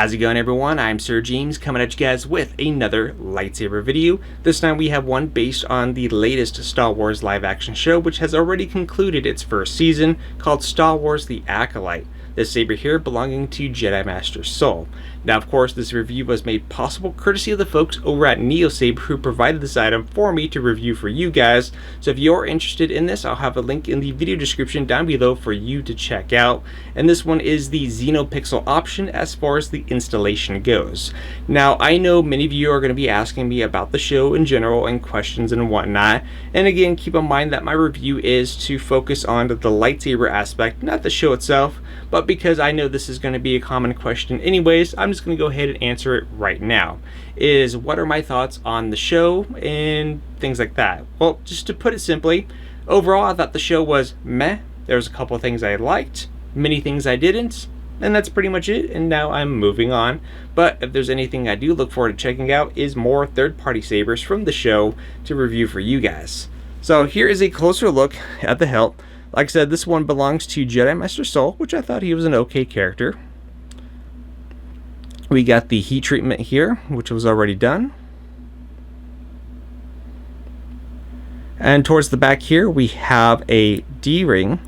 How's it going, everyone? I'm Sir James coming at you guys with another lightsaber video. This time we have one based on the latest Star Wars live action show, which has already concluded its first season, called Star Wars the Acolyte. This saber here belonging to Jedi Master Soul. Now, of course, this review was made possible courtesy of the folks over at NeoSaber who provided this item for me to review for you guys. So if you're interested in this, I'll have a link in the video description down below for you to check out. And this one is the XenoPixel option as far as the installation goes. Now, I know many of you are going to be asking me about the show in general and questions and whatnot. And again, keep in mind that my review is to focus on the lightsaber aspect, not the show itself. But because I know this is going to be a common question anyways, I'm just going to go ahead and answer it right now. What are my thoughts on the show and things like that? Well, just to put it simply, overall I thought the show was meh. There was a couple of things I liked, many things I didn't, and that's pretty much it, and now I'm moving on. But if there's anything I do look forward to checking out is more third-party sabers from the show to review for you guys. So here is a closer look at the hilt. Like I said, this one belongs to Jedi Master Soul, which I thought he was an okay character. We got the heat treatment here, which was already done. And towards the back here, we have a D-ring.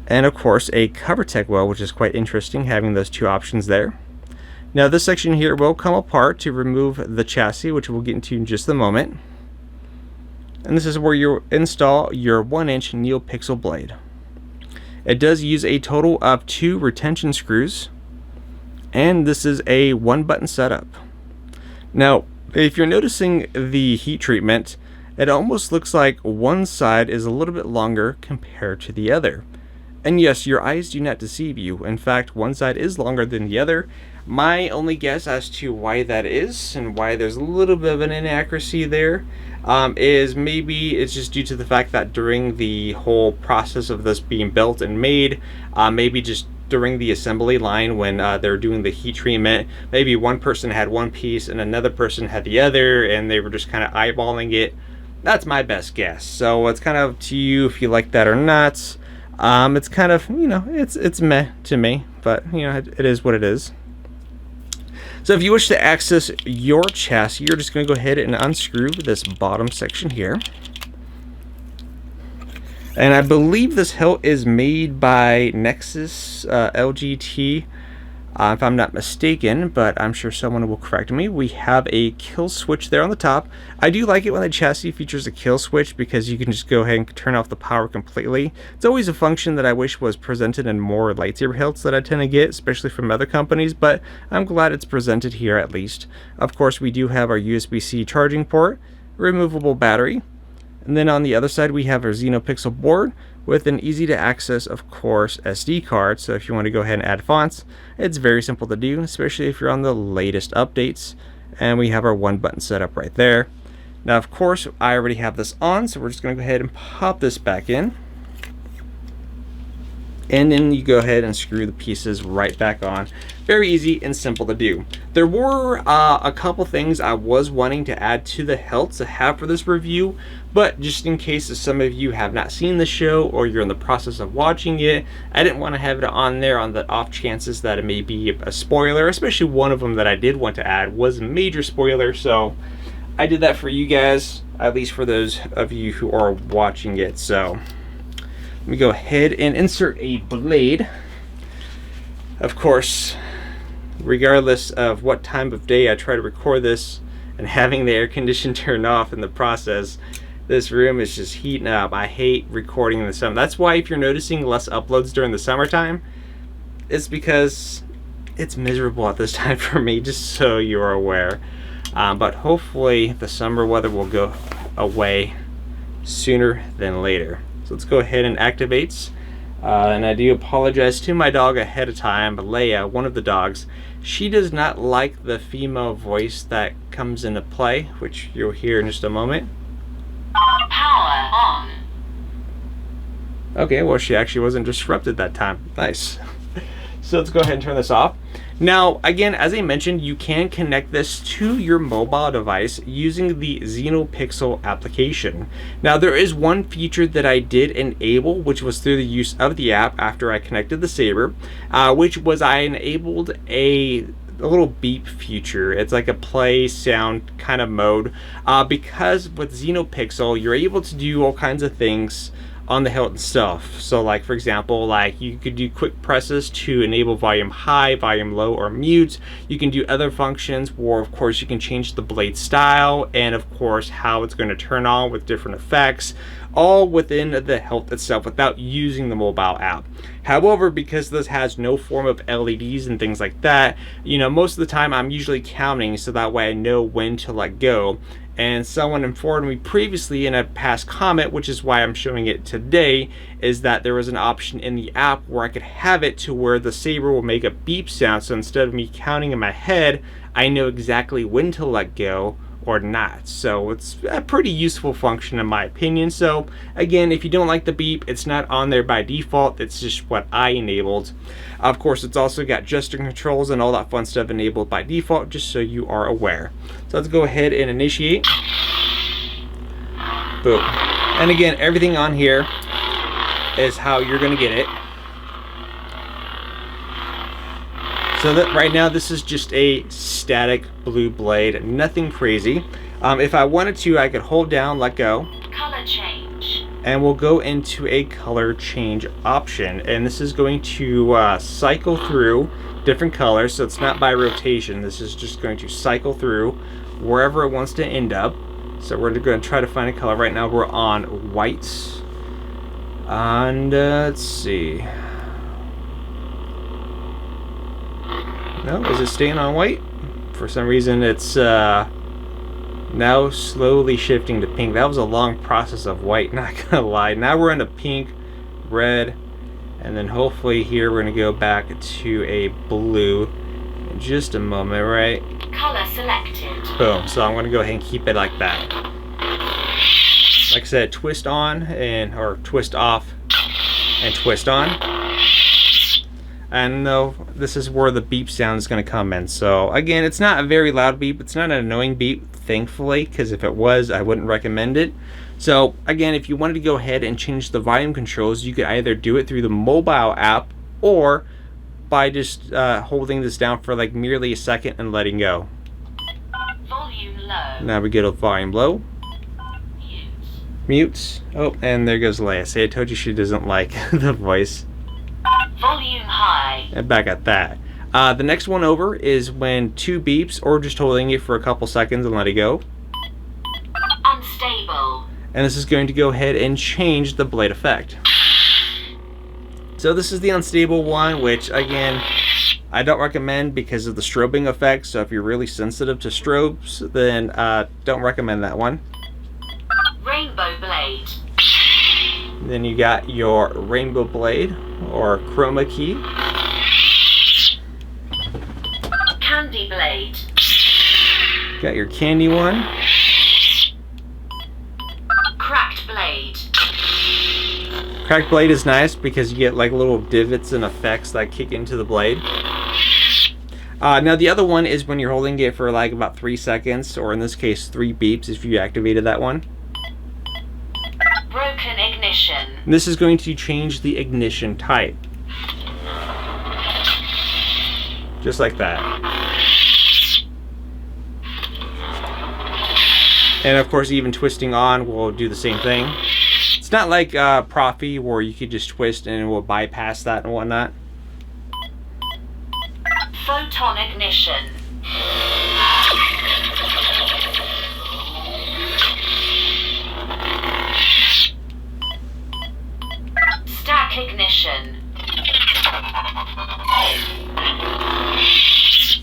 And of course, a cover tech well, which is quite interesting, having those two options there. Now, this section here will come apart to remove the chassis, which we'll get into in just a moment. And this is where you install your 1-inch NeoPixel blade. It does use a total of 2 retention screws, and this is a 1-button setup. Now, if you're noticing the heat treatment, it almost looks like one side is a little bit longer compared to the other. And yes, your eyes do not deceive you. In fact, one side is longer than the other. My only guess as to why that is and why there's a little bit of an inaccuracy there is maybe it's just due to the fact that during the whole process of this being built and made, maybe just during the assembly line when they're doing the heat treatment, maybe one person had one piece and another person had the other, and they were just kind of eyeballing it. That's my best guess. So it's kind of up to you if you like that or not. It's kind of, it's meh to me, but it is what it is. So if you wish to access your chassis, you're just going to go ahead and unscrew this bottom section here. And I believe this hilt is made by Nexus LGT, if I'm not mistaken, but I'm sure someone will correct me. We have a kill switch there on the top. I do like it when the chassis features a kill switch because you can just go ahead and turn off the power completely. It's always a function that I wish was presented in more lightsaber hilts that I tend to get, especially from other companies, but I'm glad it's presented here at least. Of course, we do have our USB-C charging port, removable battery, and then on the other side we have our XenoPixel board with an easy to access, of course, SD card. So if you want to go ahead and add fonts, it's very simple to do, especially if you're on the latest updates. And we have our 1-button setup right there. Now, of course, I already have this on, so we're just going to go ahead and pop this back in. And then you go ahead and screw the pieces right back on. Very easy and simple to do. There were a couple things I was wanting to add to the hilt to have for this review, but just in case some of you have not seen the show or you're in the process of watching it, I didn't want to have it on there on the off chances that it may be a spoiler, especially one of them that I did want to add was a major spoiler, so I did that for you guys, at least for those of you who are watching it. So let me go ahead and insert a blade. Of course, regardless of what time of day I try to record this and having the air condition turned off in the process, this room is just heating up. I hate recording in the summer. That's why if you're noticing less uploads during the summertime, it's because it's miserable at this time for me, just so you're aware. But hopefully the summer weather will go away sooner than later. So let's go ahead and activate. And I do apologize to my dog ahead of time, but Leia, one of the dogs, she does not like the female voice that comes into play, which you'll hear in just a moment. Power on. Okay, well, she actually wasn't disrupted that time. Nice. So let's go ahead and turn this off. Now, again, as I mentioned, you can connect this to your mobile device using the XenoPixel application. Now, there is one feature that I did enable, which was through the use of the app after I connected the Saber, which was I enabled a little beep feature. It's like a play sound kind of mode, because with XenoPixel you're able to do all kinds of things on the hilt itself. So like for example, like you could do quick presses to enable volume high, volume low, or mute. You can do other functions where of course you can change the blade style and of course how it's going to turn on with different effects, all within the hilt itself without using the mobile app. However, because this has no form of LEDs and things like that, you know, most of the time I'm usually counting so that way I know when to let go. And someone informed me previously in a past comment, which is why I'm showing it today, is that there was an option in the app where I could have it to where the saber will make a beep sound. So instead of me counting in my head, I know exactly when to let go or not. So it's a pretty useful function in my opinion. So again, if you don't like the beep, it's not on there by default. It's just what I enabled. Of course, it's also got gesture controls and all that fun stuff enabled by default, just so you are aware. So let's go ahead and initiate. Boom. And again, everything on here is how you're going to get it. So that right now this is just a static blue blade, nothing crazy. If I wanted to, I could hold down, let go. Color change. And we'll go into a color change option. And this is going to cycle through different colors. So it's not by rotation. This is just going to cycle through wherever it wants to end up. So we're going to try to find a color. Right now we're on white. And let's see. No, is it staying on white? For some reason it's now slowly shifting to pink. That was a long process of white, not gonna lie. Now we're into pink, red, and then hopefully here we're gonna go back to a blue in just a moment, right? Color selected. Boom. So I'm gonna go ahead and keep it like that. Like I said, twist on or twist off and twist on. And no, this is where the beep sound is going to come in. So again, it's not a very loud beep. It's not an annoying beep, thankfully, because if it was, I wouldn't recommend it. So again, if you wanted to go ahead and change the volume controls, you could either do it through the mobile app or by just holding this down for like merely a second and letting go. Volume low. Now we get a volume low. Mute. Mute. Oh, and there goes Leia. See, I told you she doesn't like the voice. Volume high. And back at that. The next one over is when two beeps or just holding it for a couple seconds and let it go. Unstable. And this is going to go ahead and change the blade effect. So this is the unstable one, which again, I don't recommend because of the strobing effect. So if you're really sensitive to strobes, then don't recommend that one. Rainbow blade. Then you got your rainbow blade or chroma key. Candy blade. Got your candy one. Cracked blade. Cracked blade is nice because you get like little divots and effects that kick into the blade. Now the other one is when you're holding it for like about 3 seconds, or in this case 3 beeps if you activated that one. Broken ignition. And this is going to change the ignition type. Just like that. And of course even twisting on will do the same thing. It's not like Profi where you could just twist and it will bypass that and whatnot. Photon ignition. Stack ignition.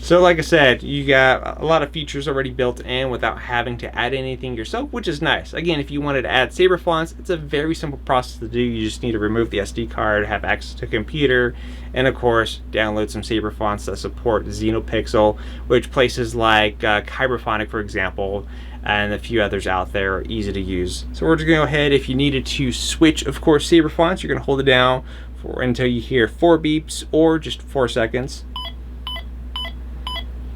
So like I said, you got a lot of features already built in without having to add anything yourself, which is nice. Again, if you wanted to add saber fonts, it's a very simple process to do. You just need to remove the SD card, have access to a computer, and of course, download some saber fonts that support XenoPixel, which places like Kyberphonic, for example, and a few others out there are easy to use. So we're just going to go ahead, if you needed to switch, of course, saber fonts, you're going to hold it down until you hear 4 beeps or just 4 seconds.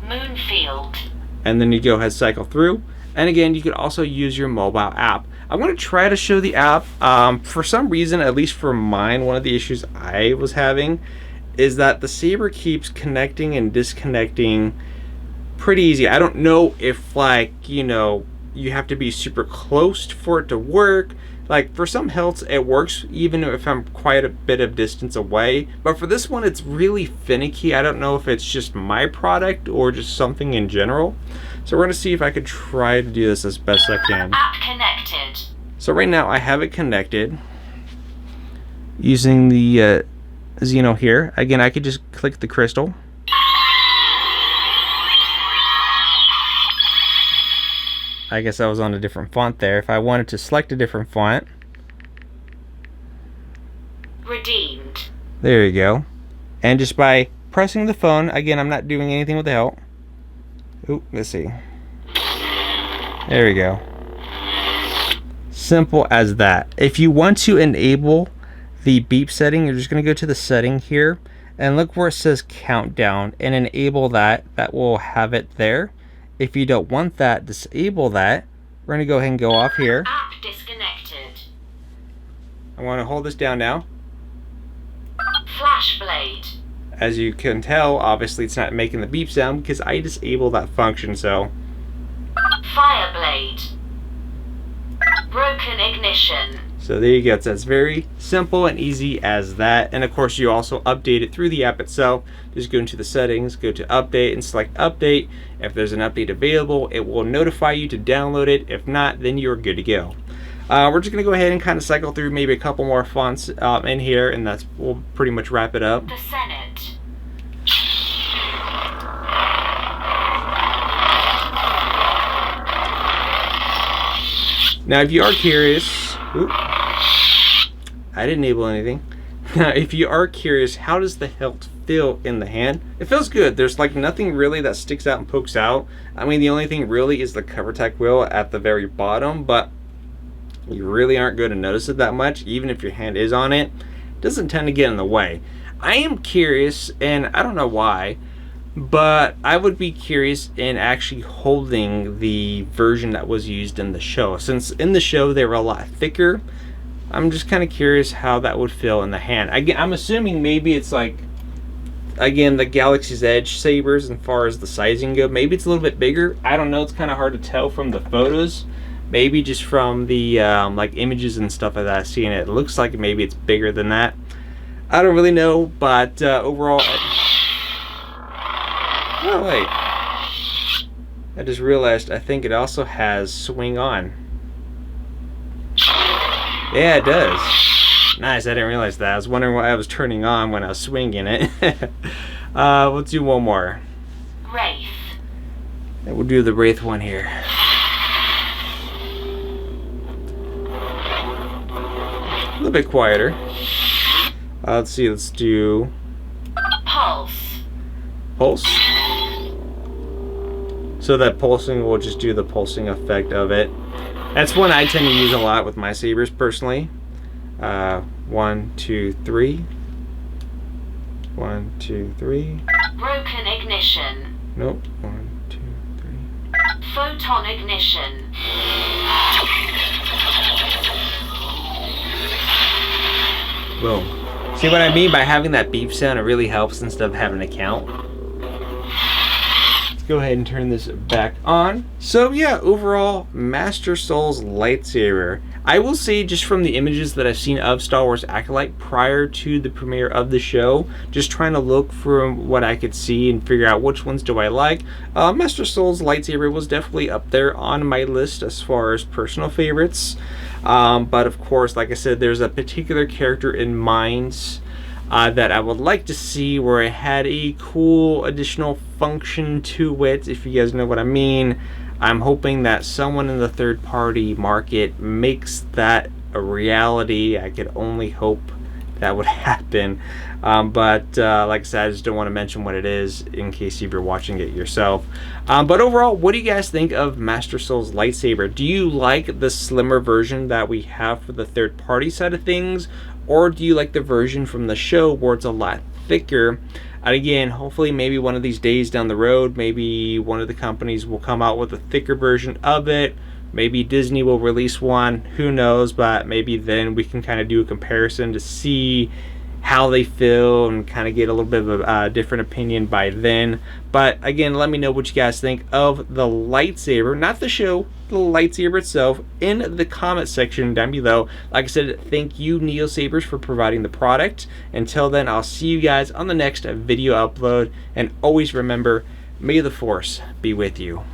Moonfield. And then you go ahead, cycle through. And again, you could also use your mobile app. I'm going to try to show the app. For some reason, at least for mine, one of the issues I was having is that the saber keeps connecting and disconnecting pretty easy. I don't know if, like, you know, you have to be super close for it to work. Like, for some hilts it works even if I'm quite a bit of distance away, but for this one it's really finicky. I don't know if it's just my product or just something in general. So we're going to see if I could try to do this as best I can. App connected. So right now I have it connected using the Xeno here. Again, I could just click the crystal. I guess I was on a different font there. If I wanted to select a different font. Redeemed. There you go. And just by pressing the phone, again, I'm not doing anything with the hilt. Ooh, let's see. There we go. Simple as that. If you want to enable the beep setting, you're just going to go to the setting here and look where it says countdown and enable that. That will have it there. If you don't want that, disable that. We're going to go ahead and go off here. App disconnected. I want to hold this down now. Flash blade. As you can tell, obviously it's not making the beep sound because I disabled that function, so. Fire blade. Broken ignition. So there you go. So it's very simple and easy as that. And of course you also update it through the app itself. Just go into the settings, go to update and select update. If there's an update available, it will notify you to download it. If not, then you're good to go. We're just going to go ahead and kind of cycle through maybe a couple more fonts in here, and we'll pretty much wrap it up. The Senate. Now if you are curious, I didn't enable anything. Now if you are curious, how does the hilt feel in the hand? It feels good. There's like nothing really that sticks out and pokes out. I mean, the only thing really is the cover tech wheel at the very bottom, but you really aren't going to notice it that much. Even if your hand is on it, it doesn't tend to get in the way. I am curious, and I don't know why, but I would be curious in actually holding the version that was used in the show. Since in the show they were a lot thicker, I'm just kind of curious how that would feel in the hand. I'm assuming maybe it's like, again, the Galaxy's Edge sabers as far as the sizing go. Maybe it's a little bit bigger. I don't know. It's kind of hard to tell from the photos. Maybe just from the like images and stuff like that, seeing it looks like maybe it's bigger than that. I don't really know, but overall. Oh wait, I just realized I think it also has swing on. Yeah, it does. Nice, I didn't realize that. I was wondering why I was turning on when I was swinging it. Let's do one more. Wraith. And we'll do the Wraith one here. A little bit quieter. Let's see, let's do Pulse. Pulse. So that pulsing will just do the pulsing effect of it. That's one I tend to use a lot with my sabers personally. 1, 2, 3. 1, 2, 3. Broken ignition. Nope. 1, 2, 3. Photon ignition. Boom. See what I mean by having that beep sound? It really helps instead of having to count. Let's go ahead and turn this back on. So yeah, overall, Master Soul's lightsaber. I will say, just from the images that I've seen of Star Wars Acolyte prior to the premiere of the show, just trying to look from what I could see and figure out which ones do I like, Master Soul's lightsaber was definitely up there on my list as far as personal favorites. But of course, like I said, there's a particular character in mind that I would like to see where it had a cool additional function to it, if you guys know what I mean. I'm hoping that someone in the third-party market makes that a reality. I could only hope that would happen. But like I said, I just don't want to mention what it is in case you're watching it yourself. But overall, what do you guys think of Master Soul's lightsaber? Do you like the slimmer version that we have for the third-party side of things? Or do you like the version from the show where it's a lot thicker? And again, hopefully maybe one of these days down the road, maybe one of the companies will come out with a thicker version of it. Maybe Disney will release one, who knows, but maybe then we can kind of do a comparison to see how they feel and kind of get a little bit of a different opinion by then. But again, let me know what you guys think of the lightsaber, not the show, the lightsaber itself, in the comment section down below. Like I said, thank you Sabers for providing the product. Until then, I'll see you guys on the next video upload, and always remember, may the Force be with you.